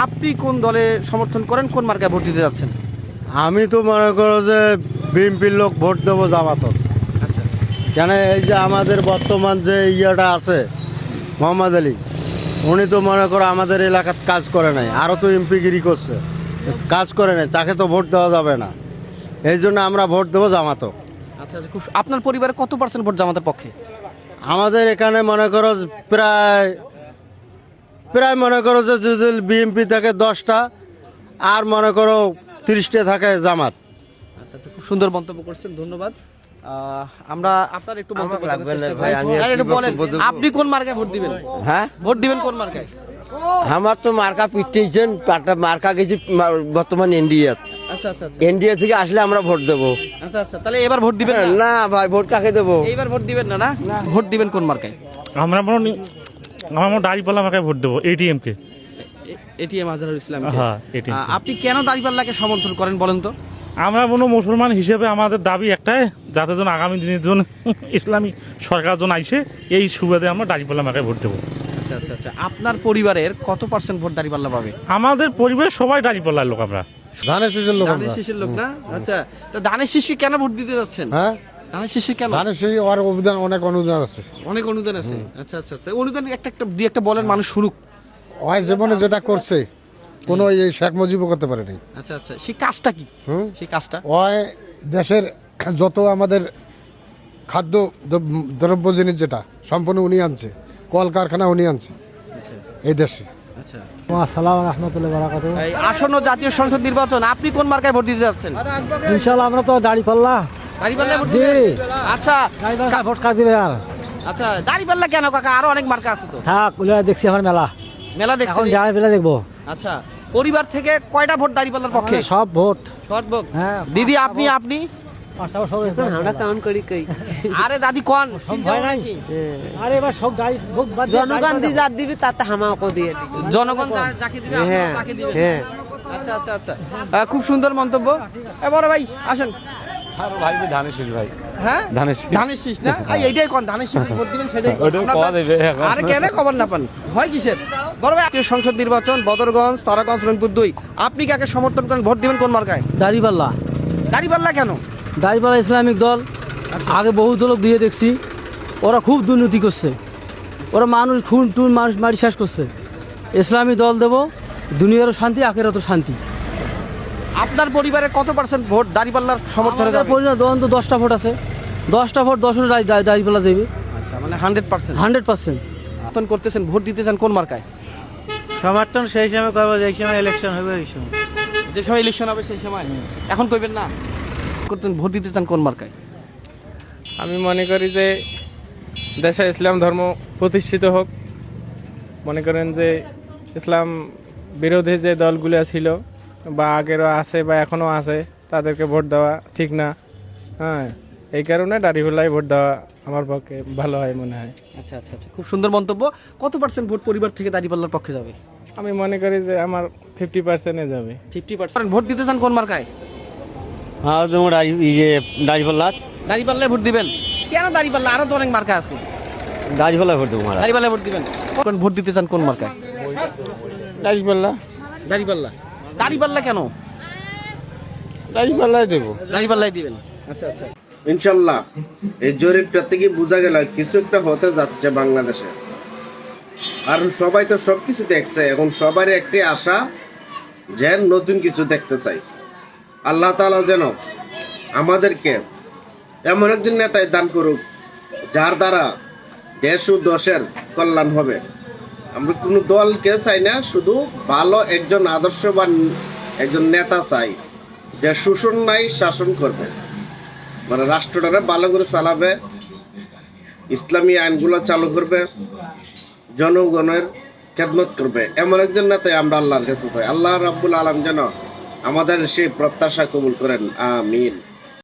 আপনি কোন দলে সমর্থন করেন, কোন মার্কায় ভোট দিতে যাচ্ছেন? আমি তো মনে করো যে বিএনপির লোক ভোট দেবো জামাতত। আচ্ছা কেন এই যে আমাদের বর্তমান যে ইয়েটা আছে মোহাম্মদ আলী, উনি তো মনে করো আমাদের এলাকার কাজ করে নাই, আরও তো এমপিগিরি করছে, কাজ করে নাই, তাকে তো ভোট দেওয়া যাবে না। এই জন্য আমরা ভোট দেবো জামাত। আচ্ছা, খুব আপনার পরিবারে কত পার্সেন্ট ভোট জামাতের পক্ষে? আমাদের এখানে মনে করো প্রায় প্রায় মনে করো যে যদি বিএনপি থাকে 10টা, আর মনে করো 30টা থাকে জামাত। আচ্ছা, খুব সুন্দর মন্তব্য করছেন, ধন্যবাদ। আমরা আপনার একটু মন্তব্য জানার চেষ্টা করি। আর একটু বলেন, আপনি কোন মার্কায় ভোট দিবেন? হ্যাঁ, ভোট দিবেন কোন মার্কায়? আমার তো মার্কা পিটিয়েছেন, মার্কা গেছি বর্তমান ইন্ডিয়া। আচ্ছা আচ্ছা আচ্ছা ইন্ডিয়া থেকে আসলে আমরা ভোট দেবো। আচ্ছা আচ্ছা, তাহলে এবার ভোট দিবেন না? না ভাই, ভোট কাকে দেবো? এইবার ভোট দিবেন না? না, ভোট দিবেন কোন মার্কায়? আমরা আমার দাঁড়িপাল্লা আমাকে ভোট দেবো, এটিএম কে। এটিএম আজহারুল ইসলাম। হ্যাঁ, ATM কে। আপনি কেন দাঁড়িপাল্লাকে সমর্থন করেন বলেন তো? আমরা কোনো মুসলমান হিসেবে আমাদের দাবি একটাই, যাতে যেন আগামী দিনের জন্য ইসলামী সরকার যেন আইসে, এই সুবাদে আমরা দাঁড়িপাল্লা আমাকে ভোট দেবো। আচ্ছা আচ্ছা আচ্ছা, আপনার পরিবারের কত পার্সেন্ট ভোট দাঁড়িপাল্লা পাবে? আমাদের পরিবার সবাই দাঁড়িপাল্লার লোক আমরা। ধানের শীষের লোক ধানের শীষের লোক না? আচ্ছা, তো ধানের শীষকে কেন ভোট দিতে যাচ্ছেন? হ্যাঁ, ধানের শীষে কেন? ধানের শীষ ওর অবদান, অনেক অনুদান আছে। অনেক অনুদান আছে। আচ্ছা আচ্ছা আচ্ছা, অনুদান দুই একটা বলেন, মানুষ শুনুক। ওই জীবনে যেটা করছে কোনো এই শেখ মুজিবও করতে পারেনি। আচ্ছা আচ্ছা, সেই কাজটা কি? সেই কাজটা ওই দেশের যত আমাদের খাদ্য দ্রব্য জিনিস যেটা সম্পূর্ণ উনি আনছে, কলকারখানা উনি আনছে এই দেশে। আচ্ছা, আসসালামু রাহমাতুল্লাহি ওয়া বারাকাতুহু। এই আসন্ন জাতীয় সংসদ নির্বাচন, আপনি কোন মার্কায় ভোট দিতে যাচ্ছেন? ইনশাআল্লাহ আমরা তো দাঁড়িপাল্লা। দাঁড়িপাল্লায় ভোট জি। দিবেন? আচ্ছা দাঁড়িপাল্লা ভোট কার দিবে আর? আচ্ছা, দাঁড়িপাল্লা কেন কাকা? আরো অনেক মার্কা আছে তো। থাক, ওগুলা দেখছি আমার মেলা। মেলা এখন দেখছেন? দাঁড়িপাল্লা দেখবো। আচ্ছা, পরিবার থেকে কয়টা ভোট দাঁড়িপাল্লার পক্ষে? সব ভোট। Short vote. হ্যাঁ। দিদি আপনি? আপনি? পাঁচটা সব আমরা কাউন্ট করি কই। আরে দাদি কোন? ভয় নাই। আরে এবার সব গাড়ি ভোট বাদ দিয়ে জনগণ দি যা দিবে তাতে হামাকে দিয়ে দিবে। জনগণ যাকে দিবে আপনি হ্যাঁ, তাকে দিবেন। হ্যাঁ। আচ্ছা আচ্ছা আচ্ছা, খুব সুন্দর মন্তব্য। বড় ভাই আসেন। ভাই ধানের শীষ ভাই। হ্যাঁ, ধানের শীষ। ধানের শীষ না? এইটাই কোন ধানের শীষ ভোট দিবেন সেটাই কোন। ওইটাও পাওয়া যাবে এখন। আরে কেন খবর না পান? ভয় কিসের? বড় ভাই, জাতীয় সংসদ নির্বাচন, বদরগঞ্জ, তারাগঞ্জ, রংপুর 2, আপনি কাকে সমর্থন করেন, ভোট দিবেন কোন মার্কায়? দাঁড়িপাল্লা। দাঁড়িপাল্লা কেন? দাঁড়িপাল্লা ইসলামিক দল। আগে বহু দল দিয়ে দেখছি, ওরা খুব দুর্নীতি করছে, ওরা মানুষ খুন টুন মানুষ মারি শেষ করছে। ইসলামী দল দেব, দুনিয়ারও শান্তি, আখেরাতও শান্তি। আপনার পরিবারে কত পার্সেন্ট ভোট দাঁড়িপাল্লার সমর্থনে যাবে? তো 10টা ভোট আছে, 10টা ভোট 10 দাঁড়িপাল্লা যাবে। আচ্ছা, মানে 100%। 100%। সমর্থন করতেছেন, ভোট দিতে চান কোন মার্কায়? সমর্থন সেই সময় করবো যেই সময় ইলেকশন হবে ওই সময়। যে সময় ইলেকশন হবে সেই সময়? এখন কইবেন না? করতেন, ভোট দিতে চান কোন মার্কায়? আমি মনে করি যে দেশে ইসলাম ধর্ম প্রতিষ্ঠিত হোক। মনে করেন যে ইসলাম বিরোধী যে দলগুলো ছিল বা আগেরও আছে বা এখনও আছে, তাদেরকে ভোট দেওয়া ঠিক না। হ্যাঁ, এই কারণে দাঁড়িপাল্লায় ভোট দেওয়া আমার পক্ষে ভালো হয় মনে হয়। আচ্ছা আচ্ছা আচ্ছা, খুব সুন্দর মন্তব্য। কত পার্সেন্ট ভোট পরিবার থেকে দাঁড়িপাল্লার পক্ষে যাবে? আমি মনে করি যে আমার 50% যাবে। 50%। ভোট দিতে চান কোন মার্কায়? হ্যাঁ, তোমার দাঁড়িপাল্লা। দাঁড়িপাল্লায় ভোট দিবেন? কেন দাঁড়িপাল্লা? আরো তো অনেক মার্কা আছে। দাঁড়িপাল্লা ভোট দেবো। দাঁড়িপাল্লায় ভোট দিবেন? কোন ভোট দিতে চান কোন মার্কায়? দাঁড়িপাল্লা। দাঁড়িপাল্লা। দাঁড়িপাল্লা কেন? দাঁড়িপাল্লাই দেবো। দাঁড়িপাল্লায় দিবেন? আচ্ছা আচ্ছা, ইনশাল্লাহ এই জরিপটা থেকে বোঝা গেল কিছু একটা হতে যাচ্ছে বাংলাদেশে। আর সবাই তো সবকিছু দেখছে, এখন সবারই একটি আশা যে নতুন কিছু দেখতে চাই। আল্লাহ তাআলা যেন আমাদেরকে এমন একজন নেতায় দান করুক যার দ্বারা দেশ ও দেশের কল্যাণ হবে। আমরা কোনো দলকে চাই না, শুধু ভালো একজন আদর্শবান একজন নেতা চাই, যে শোষণ নাই, শাসন করবে, মানে রাষ্ট্রটাকে ভালো করে চালাবে, ইসলামী আইনগুলো চালু করবে, জনগণের খেদমত করবে। এমন একজন নেতাই আমরা আল্লাহর কাছে চাই। আল্লাহ রাব্বুল আলামিন যেন আমাদের সেই প্রত্যাশা কবুল করেন, আমিন।